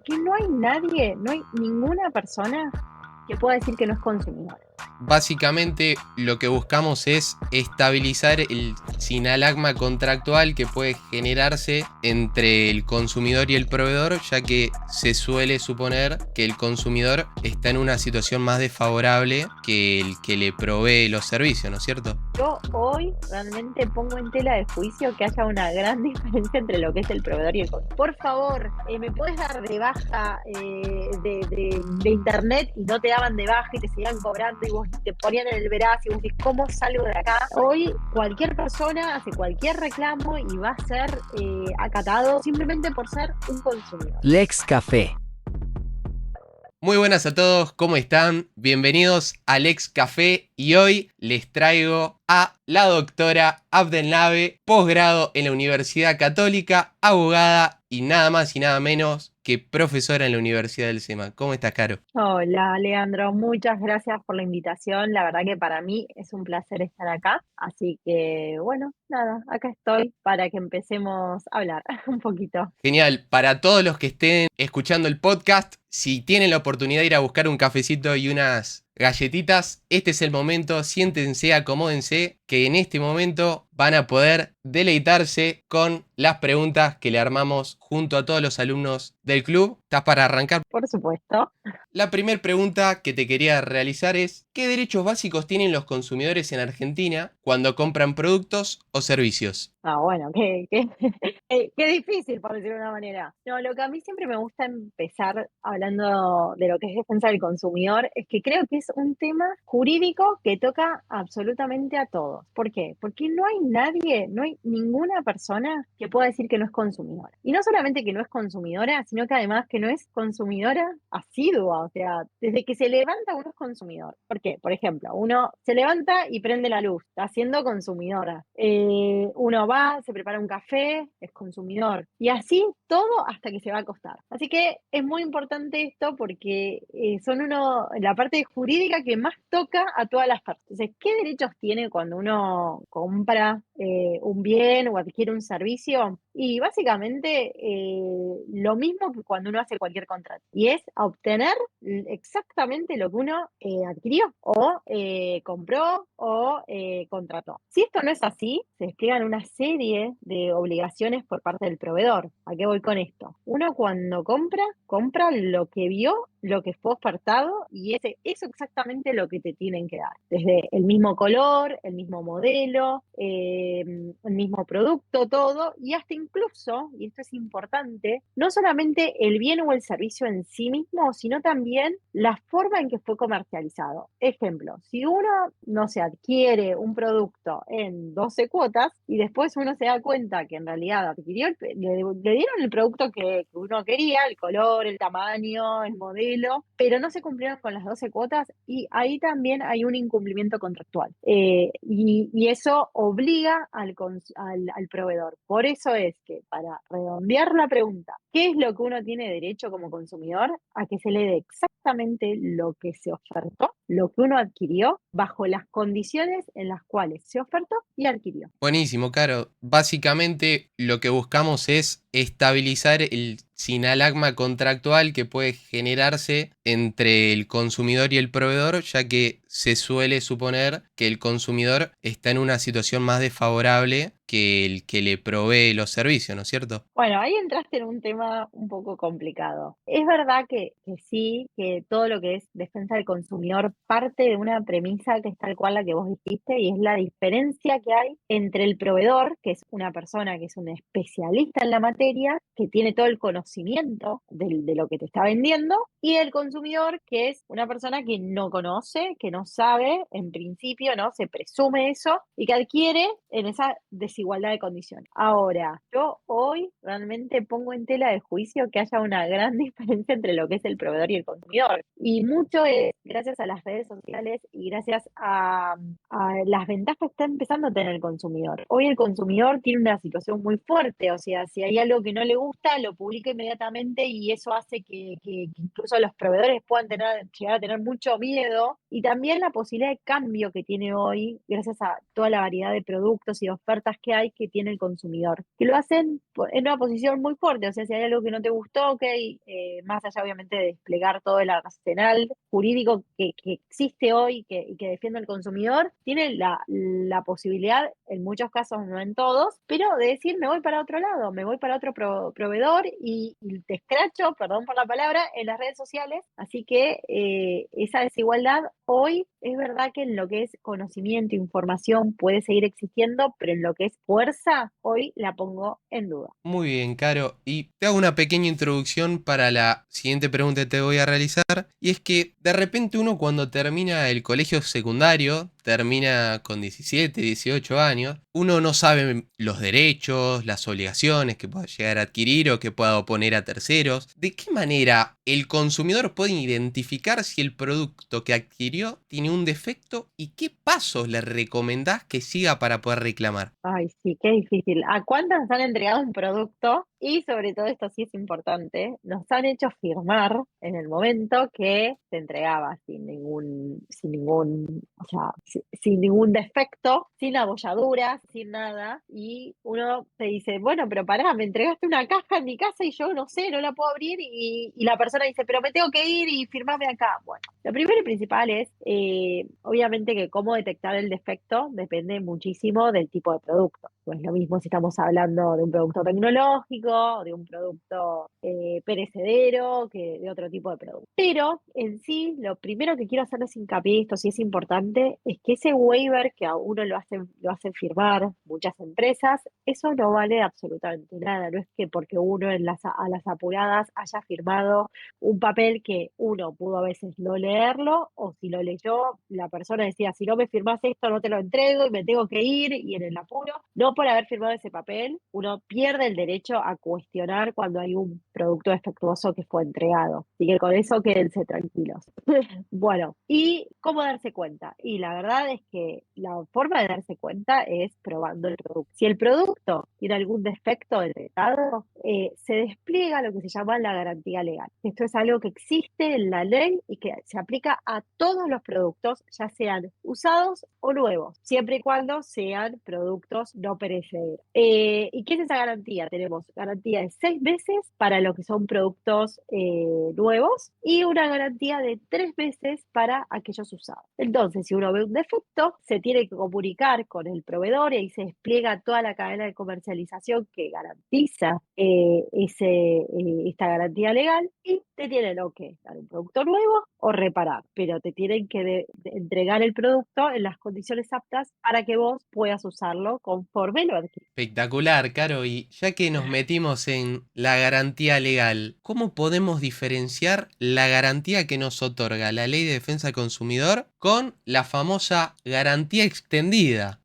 Que no hay nadie, no hay ninguna persona que pueda decir que no es consumidor. Básicamente lo que buscamos es estabilizar el sinalagma contractual que puede generarse entre el consumidor y el proveedor, ya que se suele suponer que el consumidor está en una situación más desfavorable que el que le provee los servicios, ¿no es cierto? Yo hoy realmente pongo en tela de juicio que haya una gran diferencia entre lo que es el proveedor y el consumidor. Por favor, ¿me puedes dar de baja de internet y no te daban de baja y te seguían cobrando y vos te ponían en el veraz y vos decís, ¿cómo salgo de acá? Hoy cualquier persona hace cualquier reclamo y va a ser acatado simplemente por ser un consumidor. Lex Café. Muy buenas a todos, ¿cómo están? Bienvenidos al Ex Café y hoy les traigo a la doctora Abdelnabe, posgrado en la Universidad Católica, abogada y nada más y nada menos que profesora en la Universidad del SEMA. ¿Cómo estás, Caro? Hola, Leandro, muchas gracias por la invitación. La verdad que para mí es un placer estar acá. Así que, bueno, nada, acá estoy para que empecemos a hablar un poquito. Genial, para todos los que estén escuchando el podcast, si tienen la oportunidad de ir a buscar un cafecito y unas galletitas, este es el momento, siéntense, acomódense, que en este momento van a poder deleitarse con las preguntas que le armamos junto a todos los alumnos del club. ¿Estás para arrancar? Por supuesto. La primera pregunta que te quería realizar es, ¿qué derechos básicos tienen los consumidores en Argentina cuando compran productos o servicios? Bueno, qué difícil, por decirlo de una manera. No, lo que a mí siempre me gusta empezar hablando de lo que es defensa del consumidor es que creo que es un tema jurídico que toca absolutamente a todos. ¿Por qué? Porque no hay nadie, no hay ninguna persona que pueda decir que no es consumidora. Y no solamente que no es consumidora, sino que además que no es consumidora asidua. O sea, desde que se levanta uno es consumidor. ¿Por qué? Por ejemplo, uno se levanta y prende la luz, está siendo consumidora. Uno va, se prepara un café, es consumidor. Y así todo hasta que se va a acostar. Así que es muy importante esto porque son la parte jurídica que más toca a todas las partes. Entonces, ¿qué derechos tiene cuando uno compra un bien o adquiere un servicio? Y básicamente lo mismo que cuando uno hace cualquier contrato. Y es obtener exactamente lo que uno adquirió o compró o contrató. Si esto no es así, se despliegan una serie de obligaciones por parte del proveedor. ¿A qué voy con esto? Uno cuando compra lo que vio, lo que fue ofertado y eso exactamente lo que te tienen que dar. Desde el mismo color, el mismo modelo, el mismo producto, todo, y hasta incluso, y esto es importante, no solamente el bien o el servicio en sí mismo, sino también la forma en que fue comercializado. Ejemplo, si uno no se adquiere un producto en 12 cuotas y después uno se da cuenta que en realidad le dieron el producto que uno quería, el color, el tamaño, el modelo, pero no se cumplieron con las 12 cuotas y ahí también hay un incumplimiento contractual. Y eso obliga al proveedor. Por eso es que, para redondear la pregunta, ¿qué es lo que uno tiene derecho como consumidor? A que se le dé exactamente lo que se ofertó, lo que uno adquirió, bajo las condiciones en las cuales se ofertó y adquirió. Buenísimo, Caro. Básicamente lo que buscamos es estabilizar el sinalagma contractual que puede generarse entre el consumidor y el proveedor, ya que se suele suponer que el consumidor está en una situación más desfavorable que el que le provee los servicios, ¿no es cierto? Bueno, ahí entraste en un tema un poco complicado. Es verdad que sí, que todo lo que es defensa del consumidor parte de una premisa que es tal cual la que vos dijiste, y es la diferencia que hay entre el proveedor, que es una persona que es un especialista en la materia, que tiene todo el conocimiento de lo que te está vendiendo, y el consumidor, que es una persona que no conoce, que no sabe, en principio, ¿no? Se presume eso, y que adquiere en esa desigualdad de condiciones. Ahora, yo hoy realmente pongo en tela de juicio que haya una gran diferencia entre lo que es el proveedor y el consumidor. Y mucho es gracias a las redes sociales y gracias a las ventajas que está empezando a tener el consumidor. Hoy el consumidor tiene una situación muy fuerte, o sea, si hay algo que no le gusta, lo publica inmediatamente y eso hace que incluso los proveedores puedan llegar a tener mucho miedo, y también la posibilidad de cambio que tiene hoy, gracias a toda la variedad de productos y ofertas que hay que tiene el consumidor, que lo hacen en una posición muy fuerte. O sea, si hay algo que no te gustó, ok, más allá obviamente de desplegar todo el arsenal jurídico que existe hoy y que defiende al consumidor, tiene la posibilidad, en muchos casos, no en todos, pero de decir, me voy para otro lado, me voy para otro proveedor y te escracho, perdón por la palabra, en las redes sociales. Así que esa desigualdad hoy es verdad que en lo que es conocimiento, información, puede seguir existiendo, pero en lo que es fuerza, hoy la pongo en duda. Muy bien, Caro. Y te hago una pequeña introducción para la siguiente pregunta que te voy a realizar. Y es que de repente uno cuando termina el colegio secundario, termina con 17, 18 años, uno no sabe los derechos, las obligaciones que pueda llegar a adquirir o que pueda oponer a terceros. ¿De qué manera el consumidor puede identificar si el producto que adquirió tiene un defecto y qué pasos le recomendás que siga para poder reclamar? Ay, sí, qué difícil. ¿A cuántas nos han entregado un producto? Y sobre todo, esto sí es importante, nos han hecho firmar en el momento que se entregaba o sea, sin ningún defecto, sin abolladuras, sin nada. Y uno te dice, bueno, pero pará, me entregaste una caja en mi casa y yo no sé, no la puedo abrir. Y la persona dice, pero me tengo que ir y firmame acá. Bueno, lo primero y principal es, obviamente, que cómo detectar el defecto depende muchísimo del tipo de producto. No es lo mismo si estamos hablando de un producto tecnológico, o de un producto perecedero, que de otro tipo de producto. Pero en sí, lo primero que quiero hacerles hincapié, esto sí es importante, es que ese waiver que a uno lo hacen firmar muchas empresas, eso no vale absolutamente nada. No es que porque uno a las apuradas haya firmado un papel que uno pudo a veces no leerlo, o si lo leyó, la persona decía, si no me firmás esto, no te lo entrego y me tengo que ir, y en el apuro, no por haber firmado ese papel, uno pierde el derecho a cuestionar cuando hay un producto defectuoso que fue entregado. Así que con eso quédense tranquilos. Bueno, ¿y cómo darse cuenta? Y la verdad es que la forma de darse cuenta es probando el producto. Si el producto tiene algún defecto detectado, se despliega lo que se llama la garantía legal. Esto es algo que existe en la ley y que se aplica a todos los productos, ya sean usados o nuevos, siempre y cuando sean productos no perecederos. ¿Y qué es esa garantía? Tenemos garantía de 6 meses para lo que son productos nuevos y una garantía de 3 meses para aquellos usados. Entonces, si uno ve un defecto, se tiene que comunicar con el proveedor y ahí se despliega toda la cadena de comercialización que garantiza esta garantía legal, y te tienen o que dar un producto nuevo o reparar, pero te tienen que entregar el producto en las condiciones aptas para que vos puedas usarlo conforme lo adquirís. Espectacular, Caro. Y ya que nos metimos en la garantía legal, ¿cómo podemos diferenciar la garantía que nos otorga la Ley de Defensa del Consumidor con la famosa garantía extendida?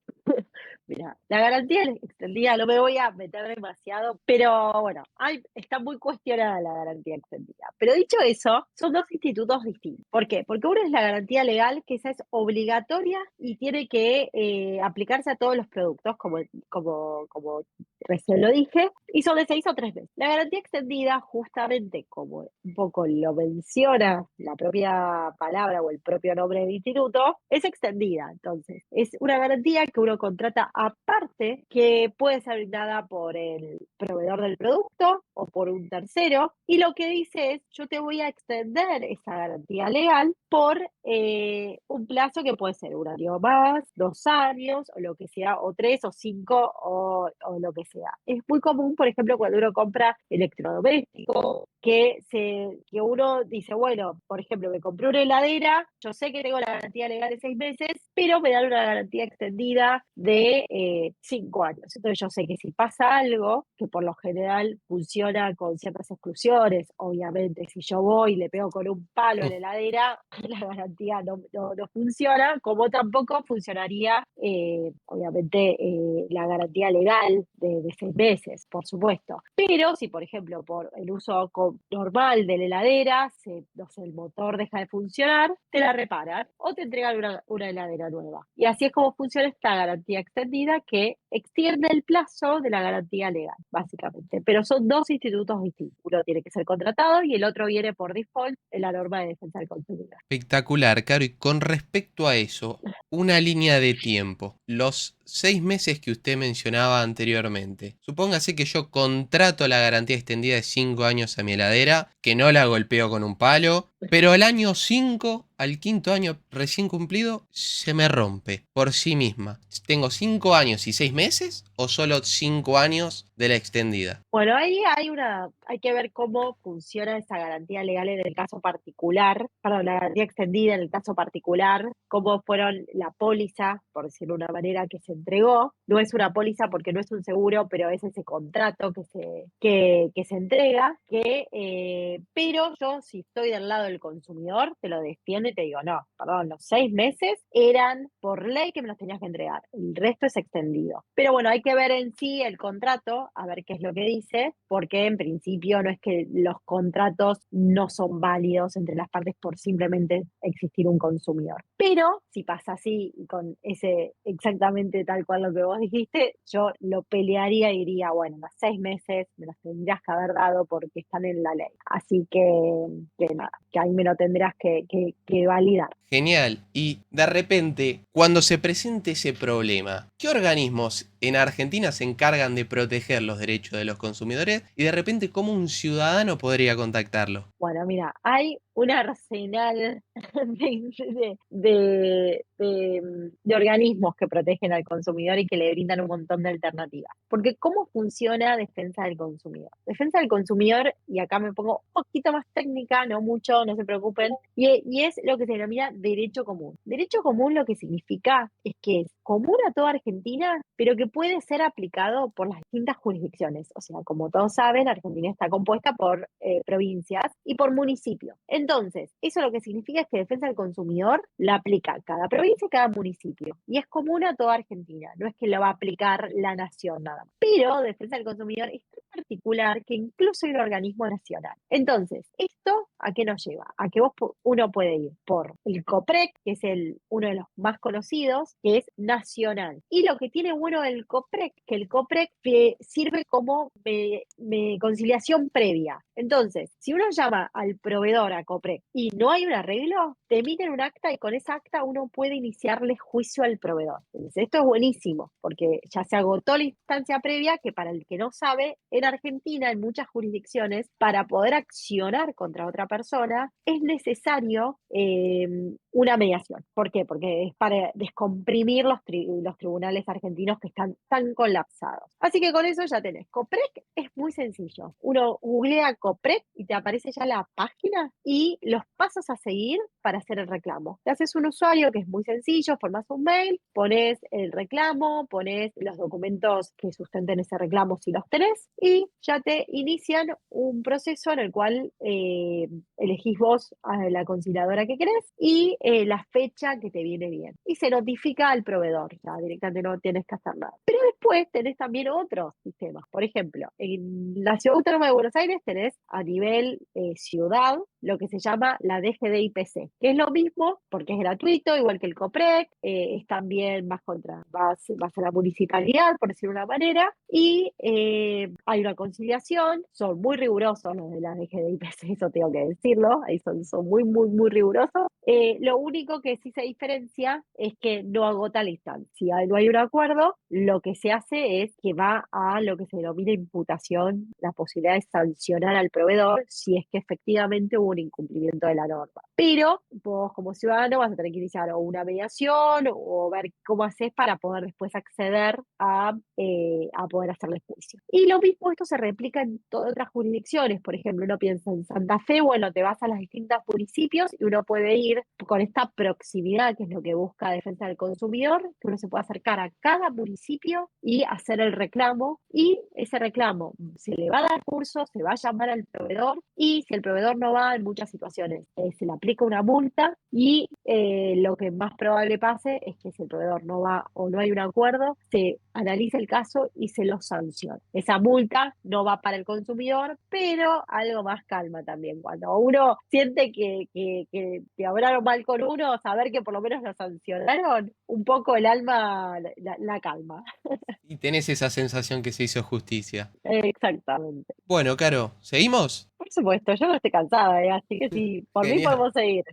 Mira, la garantía extendida, no me voy a meter demasiado, pero bueno, está muy cuestionada la garantía extendida. Pero dicho eso, son dos institutos distintos. ¿Por qué? Porque uno es la garantía legal, que esa es obligatoria y tiene que aplicarse a todos los productos, como recién lo dije, y son de 6 o 3 meses. La garantía extendida, justamente como un poco lo menciona la propia palabra o el propio nombre del instituto, es extendida. Entonces, es una garantía que uno contrata aparte, que puede ser brindada por el proveedor del producto o por un tercero, y lo que dice es, yo te voy a extender esa garantía legal por un plazo que puede ser 1 año más, 2 años, o lo que sea, o 3 o 5, o lo que sea. Es muy común, por ejemplo, cuando uno compra electrodomésticos, que uno dice, bueno, por ejemplo, me compré una heladera, yo sé que tengo la garantía legal de 6 meses, pero me dan una garantía extendida de 5 años. Entonces yo sé que si pasa algo, que por lo general funciona con ciertas exclusiones, obviamente, si yo voy y le pego con un palo a la heladera, la garantía no funciona, como tampoco funcionaría, obviamente, la garantía legal de 6 meses, por supuesto. Pero si, por ejemplo, por el uso normal de la heladera, no sé, el motor deja de funcionar, te la reparan o te entregan una heladera nueva. Y así es como funciona esta garantía extendida que extiende el plazo de la garantía legal, básicamente. Pero son dos institutos distintos. Uno tiene que ser contratado y el otro viene por default en la norma de defensa del consumidor. Espectacular, Caro. Y con respecto a eso, una línea de tiempo. Los 6 meses que usted mencionaba anteriormente. Supóngase que yo contrato la garantía extendida de 5 años a mi heladera, que no la golpeo con un palo, pero al año 5, al quinto año recién cumplido, se me rompe por sí misma. ¿Tengo 5 años y 6 meses o solo 5 años de la extendida? Bueno, ahí hay que ver cómo funciona esa garantía legal en el caso particular, perdón, la garantía extendida en el caso particular, cómo fueron la póliza, por decirlo de una manera, que se entregó. No es una póliza porque no es un seguro, pero es ese contrato que se entrega, pero yo si estoy del lado del consumidor, te lo defiendo y te digo, no, perdón, los 6 meses eran por ley que me los tenías que entregar, el resto es extendido. Pero bueno, hay que ver en sí el contrato, a ver qué es lo que dice, porque en principio no es que los contratos no son válidos entre las partes por simplemente existir un consumidor. Pero si pasa así, con ese exactamente tal cual lo que vos dijiste, yo lo pelearía y diría, bueno, los 6 meses me los tendrías que haber dado porque están en la ley. Así que nada, que ahí me lo tendrás que validar. Genial. Y de repente, cuando se presente ese problema, ¿qué organismos en Argentina se encargan de proteger los derechos de los consumidores? Y de repente, ¿cómo un ciudadano podría contactarlo? Bueno, mira, hay un arsenal de organismos que protegen al consumidor y que le brindan un montón de alternativas. Porque ¿cómo funciona Defensa del Consumidor? Defensa del Consumidor, y acá me pongo un poquito más técnica, no mucho, no se preocupen, y es lo que se denomina derecho común. Derecho común lo que significa es que es común a toda Argentina, pero que puede ser aplicado por las distintas jurisdicciones. O sea, como todos saben, Argentina está compuesta por provincias y por municipios. Entonces, eso lo que significa es que Defensa del Consumidor la aplica cada provincia y cada municipio. Y es común a toda Argentina, no es que lo va a aplicar la nación nada más. Pero Defensa del Consumidor es tan particular que incluso hay un organismo nacional. Entonces, ¿esto a qué nos lleva? A que uno puede ir por el COPREC, que es uno de los más conocidos, que es nacional. Y lo que tiene bueno el COPREC, que el COPREC sirve como conciliación previa. Entonces, si uno llama al proveedor a COPREC y no hay un arreglo, te emiten un acta y con esa acta uno puede iniciarle juicio al proveedor. Entonces, esto es buenísimo porque ya se agotó la instancia previa que para el que no sabe, en Argentina, en muchas jurisdicciones, para poder accionar contra otra persona, es necesario una mediación. ¿Por qué? Porque es para descomprimir los tribunales argentinos que están tan colapsados. Así que con eso ya tenés. COPREC es muy sencillo. Uno googlea COPREC y te aparece ya la página y los pasos a seguir para hacer el reclamo. Te haces un usuario que es muy sencillo, formas un mail, pones el reclamo, pones los documentos que sustenten ese reclamo si los tenés y ya te inician un proceso en el cual elegís vos a la conciliadora que querés y la fecha que te viene bien. Y se notifica al proveedor, ya directamente no tienes que hacer nada. Pero después tenés también otros sistemas. Por ejemplo, en la Ciudad Autónoma de Buenos Aires tenés a nivel ciudad lo que se llama la DGDIPC, que es lo mismo porque es gratuito, igual que el COPREC, es también vas a la municipalidad, por decirlo de una manera, y hay una conciliación, son muy rigurosos los de la DGDIPC, eso tengo que decirlo, ahí son muy, muy, muy rigurosos. Lo único que sí se diferencia es que no agota la instancia. Si no hay un acuerdo, lo que se hace es que va a lo que se denomina imputación, la posibilidad de sancionar al proveedor si es que efectivamente hubo un incumplimiento de la norma. Pero vos como ciudadano vas a tener que iniciar o una mediación o ver cómo haces para poder después acceder a poder hacerle juicio. Y lo mismo esto se replica en todas otras jurisdicciones. Por ejemplo, uno piensa en Santa Fe, bueno, te vas a los distintos municipios y uno puede ir ir con esta proximidad, que es lo que busca Defensa del Consumidor, que uno se pueda acercar a cada municipio y hacer el reclamo, y ese reclamo se le va a dar curso, se va a llamar al proveedor, y si el proveedor no va, en muchas situaciones se le aplica una multa, y lo que más probable pase es que si el proveedor no va o no hay un acuerdo, se analiza el caso y se lo sanciona. Esa multa no va para el consumidor, pero algo más calma también. Cuando uno siente que obraron mal con uno, saber que por lo menos lo sancionaron, un poco el alma la calma. Y tenés esa sensación que se hizo justicia. Exactamente. Bueno, Caro, ¿seguimos? Por supuesto, yo no estoy cansada, así que sí, por mí Genial. podemos seguir.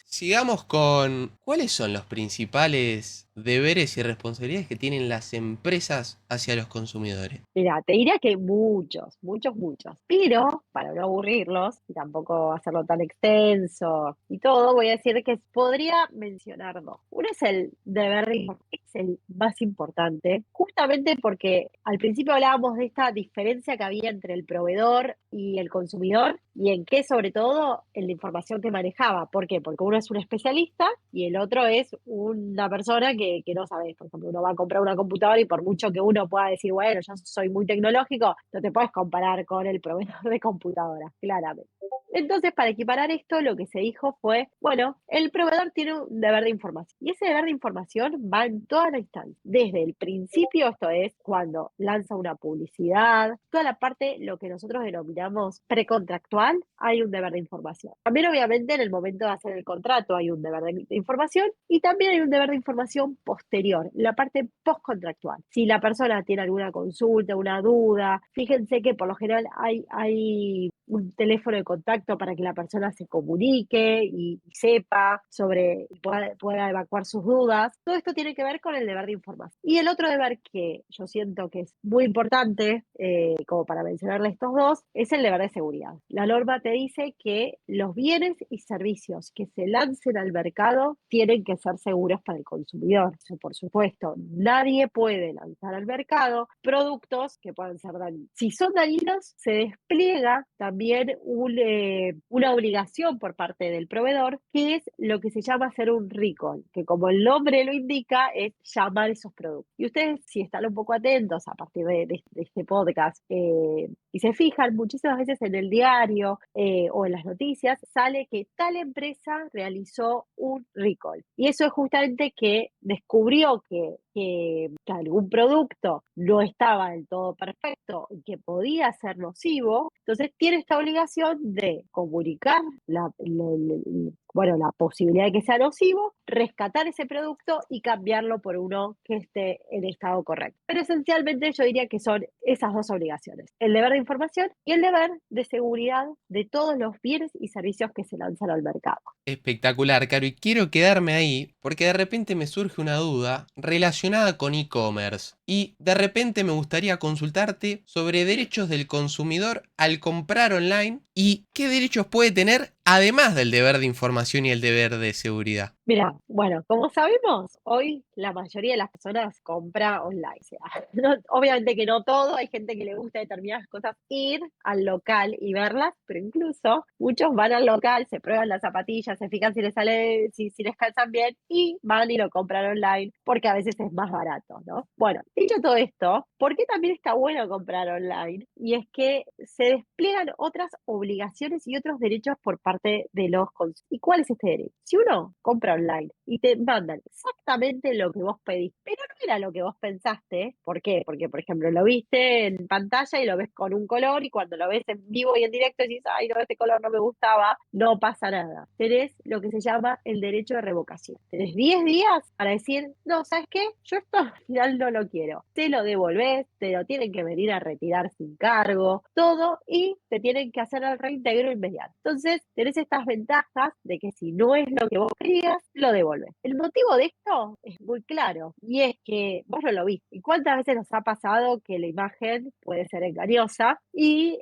Sigamos con cuáles son los principales deberes y responsabilidades que tienen las empresas hacia los consumidores. Mira, te diría que muchos, muchos, muchos. Pero para no aburrirlos y tampoco hacerlo tan extenso y todo, voy a decir que podría mencionar dos. Uno es el deber de informar, es el más importante, justamente porque al principio hablábamos de esta diferencia que había entre el proveedor y el consumidor, y en qué, sobre todo, en la información que manejaba. ¿Por qué? Porque uno es un especialista y el otro es una persona que no sabe. Por ejemplo, uno va a comprar una computadora y por mucho que uno pueda decir, bueno, yo soy muy tecnológico, no te puedes comparar con el proveedor de computadoras, claramente. Entonces, para equiparar esto, lo que se dijo fue, bueno, el proveedor tiene un deber de información, y ese deber de información va en toda la instancia. Desde el principio, esto es cuando lanza una publicidad, toda la parte, lo que nosotros denominamos precontractual, hay un deber de información. También, obviamente, en el momento de hacer el contrato hay un deber de información, y también hay un deber de información posterior, la parte postcontractual. Si la persona tiene alguna consulta, una duda, fíjense que por lo general hay un teléfono de contacto para que la persona se comunique y sepa sobre, pueda evacuar sus dudas. Todo esto tiene que ver con el deber de información. Y el otro deber que yo siento que es muy importante, como para mencionarle estos dos, es el deber de seguridad. La norma te dice que los bienes y servicios que se lancen al mercado tienen que ser seguros para el consumidor. Eso, por supuesto, nadie puede lanzar al mercado productos que puedan ser dañinos. Si son dañinos, se despliega también una obligación por parte del proveedor, que es lo que se llama hacer un recall, que como el nombre lo indica, es llamar esos productos. Y ustedes, si están un poco atentos a partir de este podcast, y se fijan, muchísimas veces en el diario o en las noticias sale que tal empresa realizó un recall. Y eso es justamente que descubrió que algún producto no estaba del todo perfecto y que podía ser nocivo. Entonces tiene esta obligación de comunicar bueno, la posibilidad de que sea nocivo, rescatar ese producto y cambiarlo por uno que esté en estado correcto. Pero esencialmente yo diría que son esas dos obligaciones: el deber de información y el deber de seguridad de todos los bienes y servicios que se lanzan al mercado. Espectacular, Caro, y quiero quedarme ahí porque de repente me surge una duda relacionada con e-commerce y de repente me gustaría consultarte sobre derechos del consumidor al comprar online y qué derechos puede tener además del deber de información y el deber de seguridad. Mira, bueno, como sabemos, hoy la mayoría de las personas compra online. O sea, obviamente que no todo, hay gente que le gusta determinadas cosas ir al local y verlas, pero incluso muchos van al local, se prueban las zapatillas, se fijan si les sale, si les calzan bien, y van y lo compran online porque a veces es más barato, ¿no? Bueno, dicho todo esto, ¿por qué también está bueno comprar online? Y es que se despliegan otras obligaciones y otros derechos por parte de los consumidores. ¿Y cuál es este derecho? Si uno compra online y te mandan exactamente lo que vos pedís, pero no era lo que vos pensaste. ¿Por qué? Porque, por ejemplo, lo viste en pantalla y lo ves con un color, y cuando lo ves en vivo y en directo decís, ay, no, este color no me gustaba, no pasa nada. Tenés lo que se llama el derecho de revocación. Tenés 10 días para decir, no, ¿sabes qué? Yo esto al final no lo quiero. Te lo devolvés, te lo tienen que venir a retirar sin cargo, todo, y te tienen que hacer el reintegro inmediato. Entonces, tenés estas ventajas de que si no es lo que vos querías, lo devolves. El motivo de esto es muy claro, y es que vos no lo viste. ¿Y cuántas veces nos ha pasado que la imagen puede ser engañosa y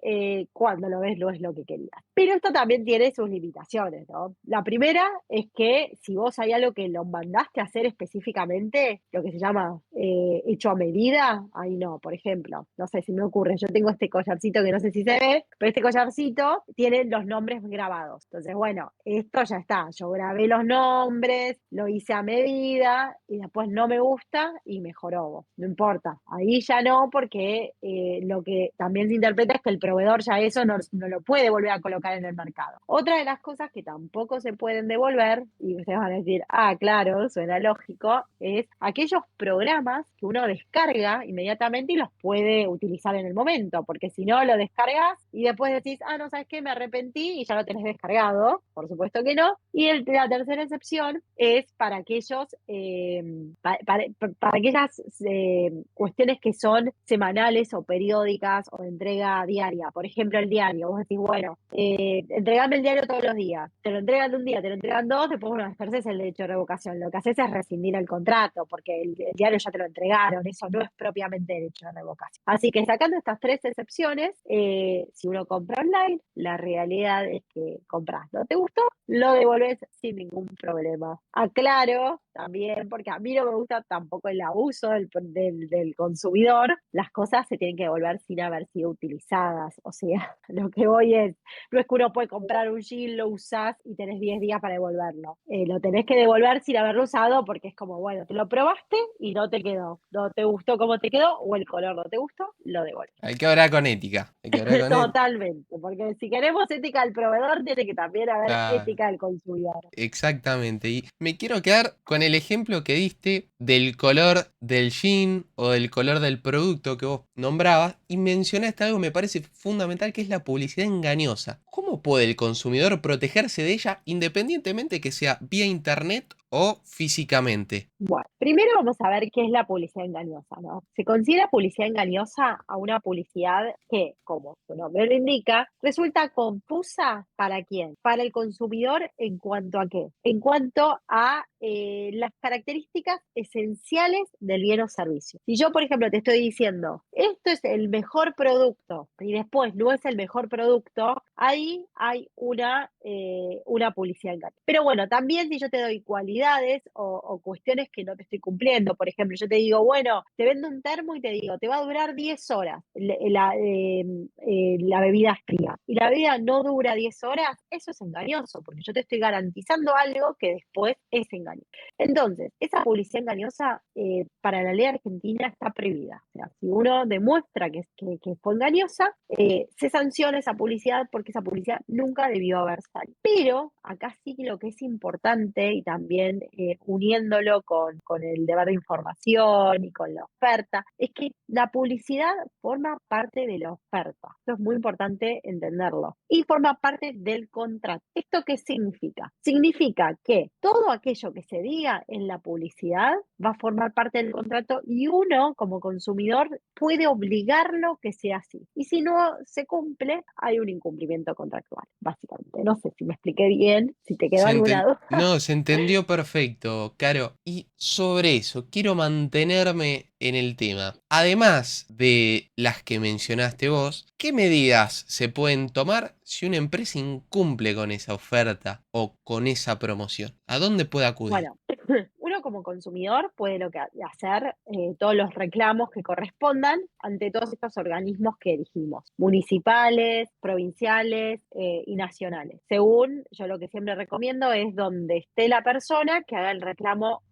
cuando lo ves no es lo que querías? Pero esto también tiene sus limitaciones, ¿no? La primera es que si vos hay algo que lo mandaste a hacer específicamente, lo que se llama hecho a medida, ahí no. Por ejemplo, no sé, si me ocurre, yo tengo este collarcito que no sé si se ve, pero este collarcito contrato tienen los nombres grabados. Entonces, bueno, esto ya está. Yo grabé los nombres, lo hice a medida y después no me gusta y me jorobo. No importa. Ahí ya no, porque lo que también se interpreta es que el proveedor ya eso no lo puede volver a colocar en el mercado. Otra de las cosas que tampoco se pueden devolver, y ustedes van a decir, ah, claro, suena lógico, es aquellos programas que uno descarga inmediatamente y los puede utilizar en el momento, porque si no lo descargas y después decís, ah, no, ¿sabes qué? Me arrepentí y ya lo tenés descargado, por supuesto que no. Y la tercera excepción es para aquellos, para aquellas cuestiones que son semanales o periódicas o de entrega diaria. Por ejemplo, el diario. Vos decís, bueno, entregame el diario todos los días. Te lo entregan un día, te lo entregan dos, después bueno, ejerces el derecho de revocación. Lo que haces es rescindir el contrato, porque el diario ya te lo entregaron. Eso no es propiamente derecho de revocación. Así que sacando estas tres excepciones, si uno compra online, la realidad es que compras. ¿No te gustó? Lo devolves sin ningún problema. Aclaro también, porque a mí no me gusta tampoco el abuso del consumidor. Las cosas se tienen que devolver sin haber sido utilizadas. O sea, lo que voy es, no es que uno puede comprar un jean, lo usás y tenés 10 días para devolverlo. Lo tenés que devolver sin haberlo usado porque es como, bueno, te lo probaste y no te quedó. No te gustó cómo te quedó o el color no te gustó, lo devuelves. Hay que obrar con ética. Hay que obrar con ética. Totalmente, porque si queremos ética del proveedor, tiene que también haber ética del consumidor. Exactamente. Y me quiero quedar con el ejemplo que diste del color del jean o del color del producto que vos nombrabas y mencionaste algo que me parece fundamental, que es la publicidad engañosa. ¿Cómo puede el consumidor protegerse de ella independientemente que sea vía internet o físicamente? Bueno, primero vamos a ver qué es la publicidad engañosa, ¿no? Se considera publicidad engañosa a una publicidad que, como su nombre lo indica, resulta confusa ¿para quién? Para el consumidor en cuanto a qué? En cuanto a las características esenciales del bien o servicio. Si yo, por ejemplo, te estoy diciendo, esto es el mejor producto y después no es el mejor producto, ahí hay una publicidad engañosa. Pero bueno, también si yo te doy cualidades o cuestiones que no te estoy cumpliendo, por ejemplo, yo te digo, bueno, te vendo un termo y te digo, te va a durar 10 horas la bebida fría, y la bebida no dura 10 horas, eso es engañoso, porque yo te estoy garantizando algo que después es engañoso. Entonces, esa publicidad engañosa para la ley argentina está prohibida. O sea, si uno demuestra que fue engañosa, se sanciona esa publicidad porque esa publicidad nunca debió haber salido. Pero acá sí lo que es importante y también uniéndolo con el deber de información y con la oferta, es que la publicidad forma parte de la oferta. Esto es muy importante entenderlo. Y forma parte del contrato. ¿Esto qué significa? Significa que todo aquello que se diga en la publicidad va a formar parte del contrato y uno como consumidor puede obligarlo que sea así. Y si no se cumple, hay un incumplimiento contractual, básicamente. No sé si me expliqué bien, si te quedó alguna duda. No, se entendió perfecto, Caro. Y sobre eso, quiero mantenerme en el tema. Además de las que mencionaste vos, ¿qué medidas se pueden tomar si una empresa incumple con esa oferta o con esa promoción? ¿A dónde puede acudir? Bueno, uno como consumidor puede hacer todos los reclamos que correspondan ante todos estos organismos que dijimos, municipales, provinciales y nacionales. Según yo lo que siempre recomiendo es donde esté la persona que haga el reclamo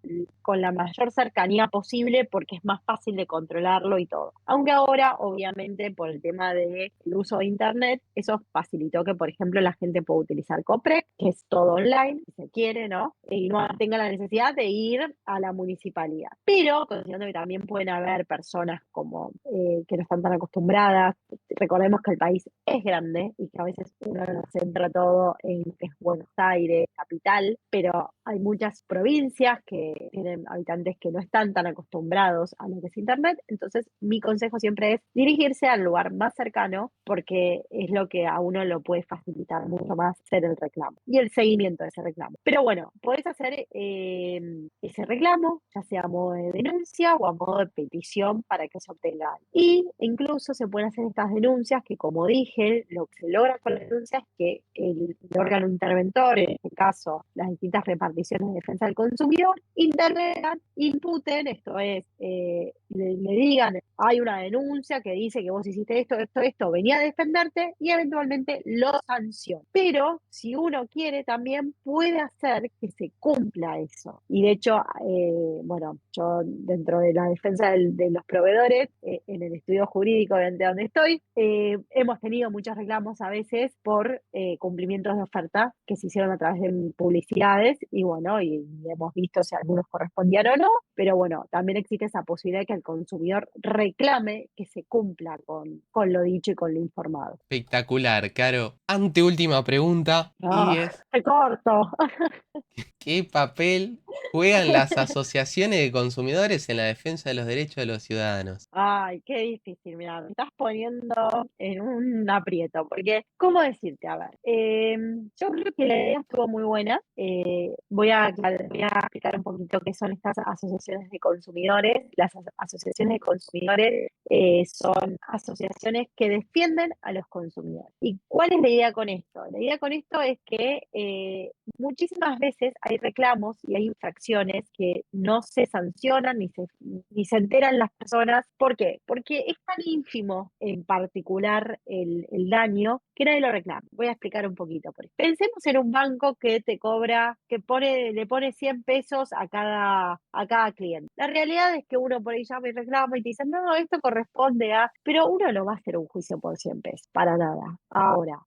con la mayor cercanía posible porque es más fácil de controlarlo y todo. Aunque ahora, obviamente, por el tema del uso de Internet, eso facilitó que, por ejemplo, la gente pueda utilizar COPREC, que es todo online, si se quiere, ¿no? Y no tenga la necesidad de ir a la municipalidad. Pero considerando que también pueden haber personas como que no están tan acostumbradas, recordemos que el país es grande y que a veces uno lo centra todo en que es Buenos Aires, capital, pero hay muchas provincias que tienen habitantes que no están tan acostumbrados a lo que es Internet, entonces mi consejo siempre es dirigirse al lugar más cercano porque es lo que a uno lo puede facilitar mucho más hacer el reclamo y el seguimiento de ese reclamo. Pero bueno, podés hacer ese reclamo, ya sea a modo de denuncia o a modo de petición para que se obtenga algo. Y incluso se pueden hacer estas denuncias que, como dije, lo que se logra con la denuncia es que el órgano interventor, en este caso las distintas reparticiones de defensa del consumidor, intervengan, imputen, esto es, le digan, hay una denuncia que dice que vos hiciste esto, venía a defenderte y eventualmente lo sanciona. Pero si uno quiere también puede hacer que se cumpla eso. Y de hecho, bueno, yo dentro de la defensa de los proveedores, en el estudio jurídico de donde estoy, hemos tenido muchos reclamos a veces por cumplimientos de oferta que se hicieron a través de publicidades y bueno, y hemos visto si algunos correspondían o no, pero bueno, también existe esa posibilidad de que el consumidor reclame que se cumpla con lo dicho y con lo informado. Espectacular, Caro. Anteúltima pregunta y Ah, es, te corto. ¿qué papel juegan las asociaciones de consumidores en la defensa de los derechos de los ciudadanos? Ay, qué difícil, mira, me estás poniendo en un aprieto, porque, ¿cómo decirte? A ver, yo creo que la idea estuvo muy buena. Voy a explicar un poquito qué son estas asociaciones de consumidores. Las asociaciones de consumidores son asociaciones que defienden a los consumidores. ¿Y cuál es la idea con esto? La idea con esto es que muchísimas veces hay reclamos y hay infracciones que no se sancionan ni se enteran las personas. ¿Por qué? Porque es tan ínfimo en particular el daño que nadie lo reclama. Voy a explicar un poquito. Pensemos en un banco que te cobra, le pone 100 pesos a cada cliente. La realidad es que uno por ahí llama y reclama y te dicen, no, esto corresponde a... Pero uno no va a hacer un juicio por 100 pesos, para nada. Ahora,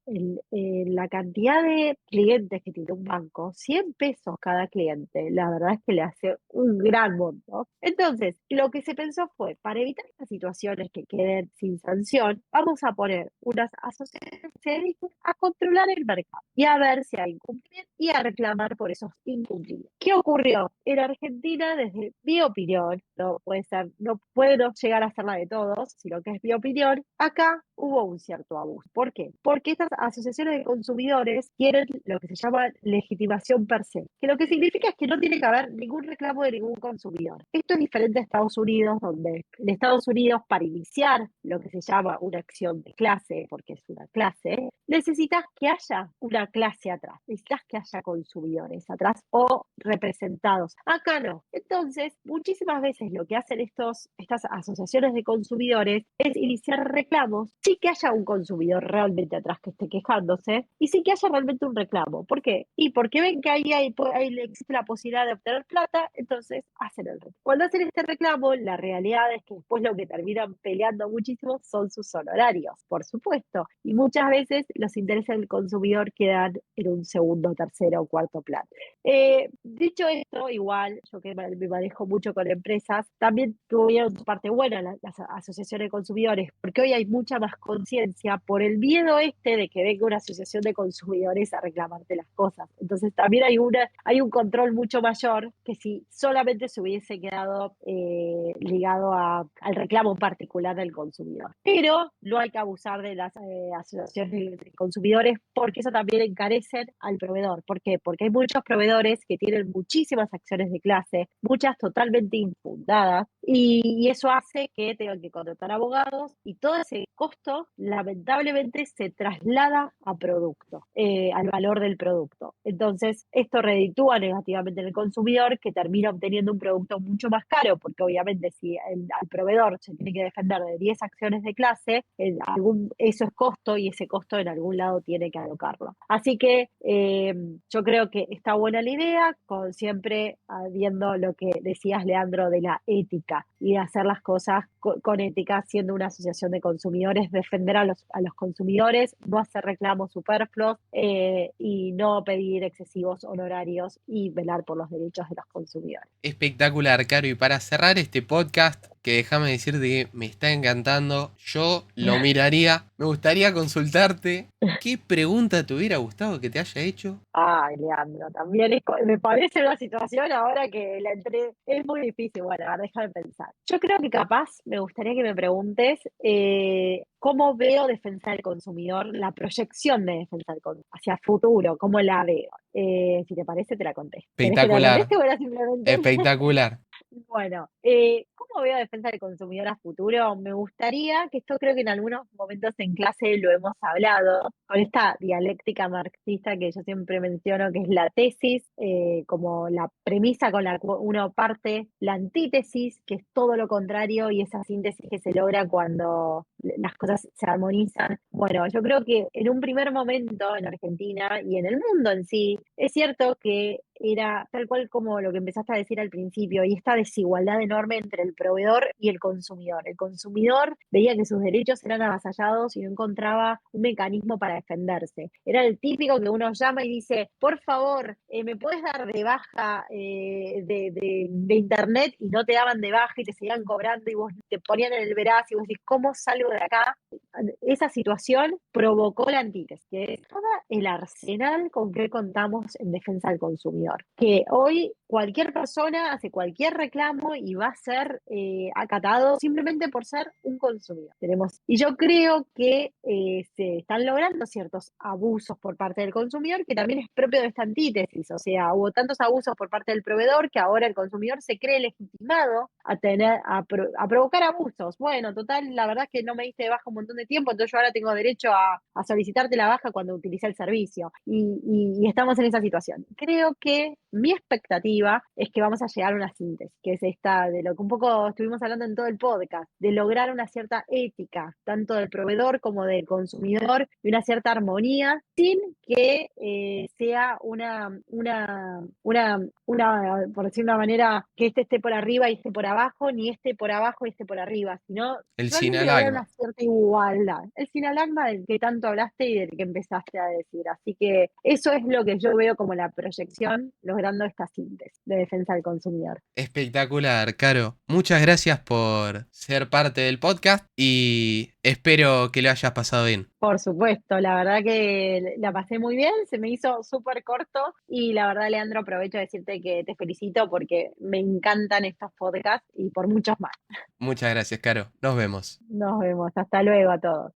la cantidad de clientes que tiene un banco, 100 pesos cada cliente, la verdad es que le hace un gran monto. Entonces, lo que se pensó fue, para evitar estas situaciones que queden sin sanción, vamos a poner unas asociaciones que se dediquen a controlar el mercado y a ver si hay incumplimientos y a reclamar por esos incumplimientos. ¿Qué ocurrió? En Argentina, desde mi opinión, no puede ser, no puede no llegar a ser la de todos, sino que es mi opinión, acá hubo un cierto abuso. ¿Por qué? Porque estas asociaciones de consumidores tienen lo que se llama legitimación per se, que lo que significa es que no tiene que haber ningún reclamo de ningún consumidor. Esto es diferente a Estados Unidos, donde en Estados Unidos para iniciar lo que se llama una acción de clase, porque es una clase, necesitas que haya una clase atrás, necesitas que haya consumidores atrás o representados. Acá no. Entonces, muchísimas veces lo que hacen estas asociaciones de consumidores es iniciar reclamos sin que haya un consumidor realmente atrás que esté quejándose y sin que haya realmente un reclamo. ¿Por qué? Y porque ven que ahí existe la posibilidad de obtener plata, entonces hacen el reclamo. Cuando hacen este reclamo, la realidad es que después lo que terminan peleando muchísimo son sus honorarios, por supuesto. Y muchas veces los intereses del consumidor quedan en un segundo, tercero o cuarto plano. Dicho esto, igual, yo que me manejo mucho con empresas, también tuvieron su parte buena las asociaciones de consumidores, porque hoy hay mucha más conciencia por el miedo de que venga una asociación de consumidores a reclamarte las cosas. Entonces también hay un control mucho mayor que si solamente se hubiese quedado ligado al reclamo particular del consumidor. Pero no hay que abusar de las asociaciones de consumidores porque eso también encarecen al proveedor. ¿Por qué? Porque hay muchos proveedores que tienen muchísimas acciones de clase, muchas totalmente infundadas, y eso hace que tengan que contratar abogados y todo ese costo lamentablemente se traslada a producto, al valor del producto. Entonces, esto reditúa negativamente en el consumidor que termina obteniendo un producto mucho más caro, porque obviamente si al proveedor se tiene que defender de 10 acciones de clase, eso es costo y ese costo en algún lado tiene que alocarlo. Así que yo creo que está buena la idea, con siempre viendo lo que decías, Leandro, de la ética y de hacer las cosas con ética, siendo una asociación de consumidores, defender a los consumidores, no hacer reclamos superfluos y no pedir excesivos honorarios y velar por los derechos de los consumidores. Espectacular, Caro. Y para cerrar este podcast, que déjame decirte que me está encantando, yo lo miraría. Me gustaría consultarte qué pregunta te hubiera gustado que te haya hecho. Ay, Leandro, también me parece una situación ahora que la entré, es muy difícil, bueno, a ver, déjame pensar. Yo creo que capaz me gustaría que me preguntes cómo veo defensa del consumidor, la proyección de defensa del consumidor hacia futuro, cómo la veo. Si te parece, te la contesto. ¿Querés que te la Espectacular, conteste o era simplemente? espectacular. Bueno, ¿cómo veo defensa del consumidor a futuro? Me gustaría, que esto creo que en algunos momentos en clase lo hemos hablado, con esta dialéctica marxista que yo siempre menciono, que es la tesis, como la premisa con la que uno parte, la antítesis, que es todo lo contrario, y esa síntesis que se logra cuando las cosas se armonizan. Bueno, yo creo que en un primer momento en Argentina y en el mundo en sí, es cierto que era tal cual como lo que empezaste a decir al principio, y esta desigualdad enorme entre el proveedor y el consumidor. El consumidor veía que sus derechos eran avasallados y no encontraba un mecanismo para defenderse. Era el típico que uno llama y dice, por favor, ¿me puedes dar de baja de internet? Y no te daban de baja y te seguían cobrando y vos te ponían en el veraz y vos decís, ¿cómo salgo de acá? Esa situación provocó la antítesis, que es todo el arsenal con que contamos en defensa del consumidor. Que hoy cualquier persona hace cualquier reclamo y va a ser acatado simplemente por ser un consumidor. Y yo creo que se están logrando ciertos abusos por parte del consumidor, que también es propio de esta antítesis. O sea, hubo tantos abusos por parte del proveedor que ahora el consumidor se cree legitimado a provocar abusos. Bueno, total, la verdad es que no me diste de baja un montón de tiempo, entonces yo ahora tengo derecho a solicitarte la baja cuando utilicé el servicio. Y estamos en esa situación. Creo que mi expectativa es que vamos a llegar a una síntesis, que es esta de lo que un poco estuvimos hablando en todo el podcast, de lograr una cierta ética, tanto del proveedor como del consumidor, y una cierta armonía, sin que sea por decir una manera, que este esté por arriba y este por abajo, ni este por abajo y este por arriba, sino El realmente lograr sinalagma. una cierta igualdad. El sinalagma del que tanto hablaste y del que empezaste a decir. Así que eso es lo que yo veo como la proyección, logrando esta síntesis de defensa del consumidor. Espectacular, Caro. Muchas gracias por ser parte del podcast y espero que lo hayas pasado bien. Por supuesto, la verdad que la pasé muy bien, se me hizo súper corto y la verdad, Leandro, aprovecho de decirte que te felicito porque me encantan estos podcasts y por muchos más. Muchas gracias, Caro. Nos vemos. Nos vemos, hasta luego a todos.